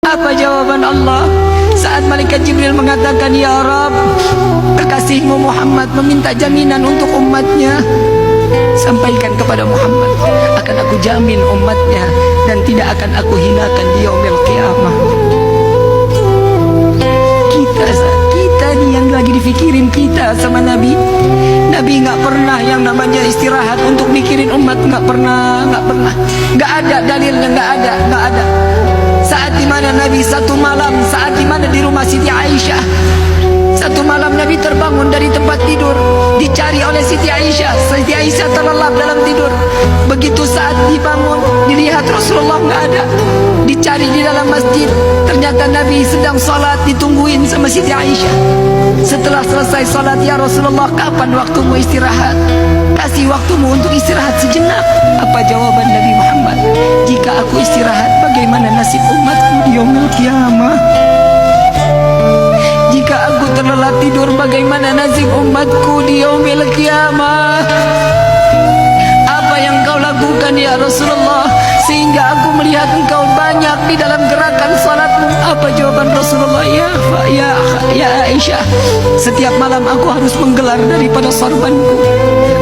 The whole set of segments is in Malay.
Apa jawaban Allah saat malaikat Jibril mengatakan, ya Rabb, kekasihmu Muhammad meminta jaminan untuk umatnya. Sampaikan kepada Muhammad, akan aku jamin umatnya dan tidak akan aku hinakan di yaumil qiyamah. Kita nih yang lagi difikirin kita sama Nabi. Nabi nggak pernah yang namanya istirahat untuk mikirin umat, nggak pernah, nggak ada dalilnya, nggak ada. Saat dimana Nabi satu malam, saat dimana di rumah Siti Aisyah, satu malam Nabi terbangun dari tempat tidur, dicari oleh Siti Aisyah. Siti Aisyah terlelap dalam tidur. Begitu saat dibangun, dilihat Rasulullah nggak ada. Dicari di dalam masjid, ternyata Nabi sedang sholat, ditungguin sama Siti Aisyah. Setelah selesai sholat, ya Rasulullah, kapan waktumu istirahat? Kasih waktumu untuk istirahat sejenak. Apa jawaban Nabi Muhammad? Jika aku istirahat, bagaimana nasib umatku di yaumil qiyamah? Jika aku terlelap tidur, bagaimana nasib umatku di yaumil qiyamah? Apa yang kau lakukan ya Rasulullah sehingga aku melihat engkau banyak di dalam gerakan salatmu? Apa jawaban Rasulullah? Ya Aisyah, setiap malam aku harus menggelar daripada sorbanku.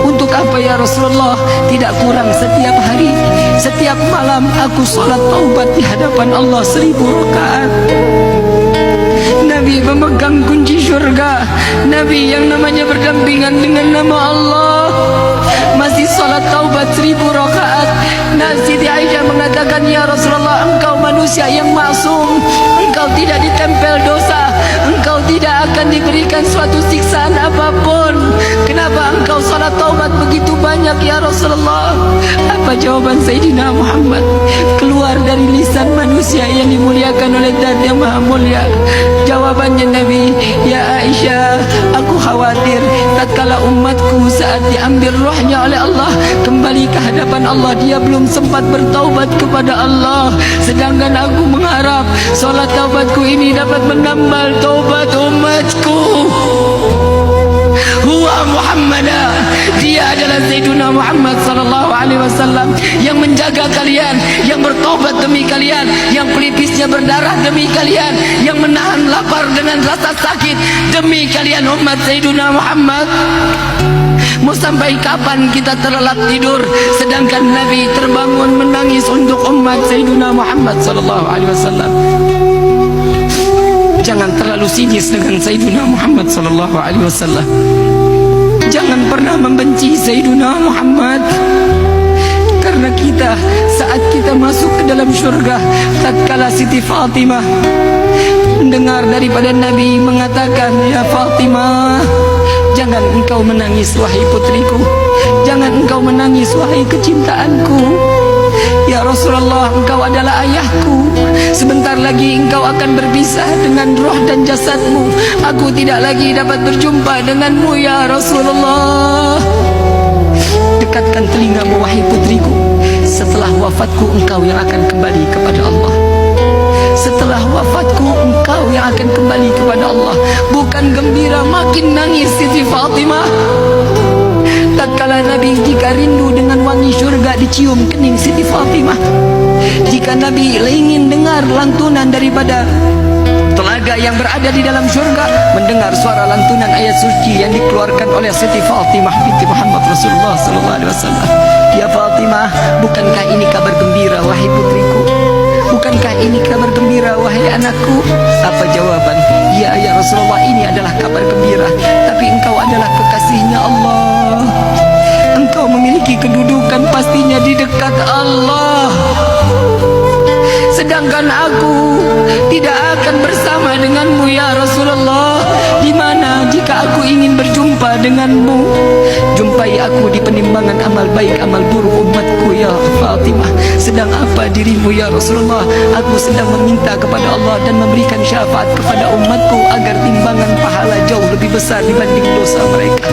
Untuk apa ya Rasulullah? Tidak kurang setiap hari, setiap malam aku salat taubat di hadapan Allah 1000 rakaat. Nabi memegang kunci syurga. Nabi yang namanya berdampingan dengan nama Allah masih salat taubat 1000 rakaat. Siti Aisyah mengatakan, ya Rasulullah, engkau manusia yang maksum, engkau tidak ditempel dosa, engkau tidak akan diberikan suatu siksaan apapun. Kenapa engkau salat taubat begitu banyak ya Rasulullah? Apa jawaban Sayyidina Muhammad keluar dari lisan manusia yang dimuliakan oleh Zat yang Maha Mulia? Jawabannya Nabi, ya Aisyah, aku khawatir tatkala umatku saat diambil rohnya oleh Allah kembali ke hadapan Allah, dia belum sempat bertaubat kepada Allah. Sedangkan aku mengharap solat taubatku ini dapat menambal taubat umatku. Huwa Muhammadah, dia adalah Sayyiduna Muhammad sallallahu alaihi wasallam yang menjaga kalian, yang bertobat demi kalian, yang pelipisnya berdarah demi kalian, yang menahan lapar dengan rasa sakit demi kalian umat Sayyiduna Muhammad. Mau sampai kapan kita terlelap tidur sedangkan Nabi terbangun menangis untuk umat Sayyiduna Muhammad sallallahu alaihi wasallam? Jangan terlalu sinis dengan Sayyiduna Muhammad sallallahu alaihi wasallam. Jangan pernah membenci Sayyiduna Muhammad. Karena kita saat kita masuk ke dalam syurga, tatkala Siti Fatimah mendengar daripada Nabi mengatakan, ya Fatimah, jangan engkau menangis wahai putriku, jangan engkau menangis wahai kecintaanku. Ya Rasulullah, engkau adalah ayahku. Sebentar lagi engkau akan berpisah dengan roh dan jasadmu. Aku tidak lagi dapat berjumpa denganmu ya Rasulullah. Dekatkan telingamu wahai putriku. Setelah wafatku engkau yang akan kembali kepada Allah. Setelah wafatku engkau yang akan kembali kepada Allah. Bukan gembira, makin nangis Siti Fatimah. Tatkala Nabi jika rindu dengan wangi syurga dicium kening Siti Fatimah, jika Nabi ingin dengar lantunan daripada telaga yang berada di dalam syurga, mendengar suara lantunan ayat suci yang dikeluarkan oleh Siti Fatimah binti Muhammad Rasulullah sallallahu alaihi wasallam. Ya Fatimah, bukankah ini kabar gembira wahai putriku? Bukankah ini kabar gembira wahai anakku? Apa jawaban? Ya Rasulullah, ini adalah kabar gembira, tapi engkau adalah kekasihnya Allah. Engkau memiliki kedudukan pastinya di dekat Allah. Sedangkan aku tidak akan bersama denganmu ya Rasulullah. Di mana jika aku ingin berjumpa denganmu? Jumpai aku di penimbangan amal baik amal buruk umatku ya Fatimah. Sedang apa dirimu ya Rasulullah? Aku sedang meminta kepada Allah dan memberikan syafaat kepada umatku agar timbangan pahala jauh lebih besar dibanding dosa mereka.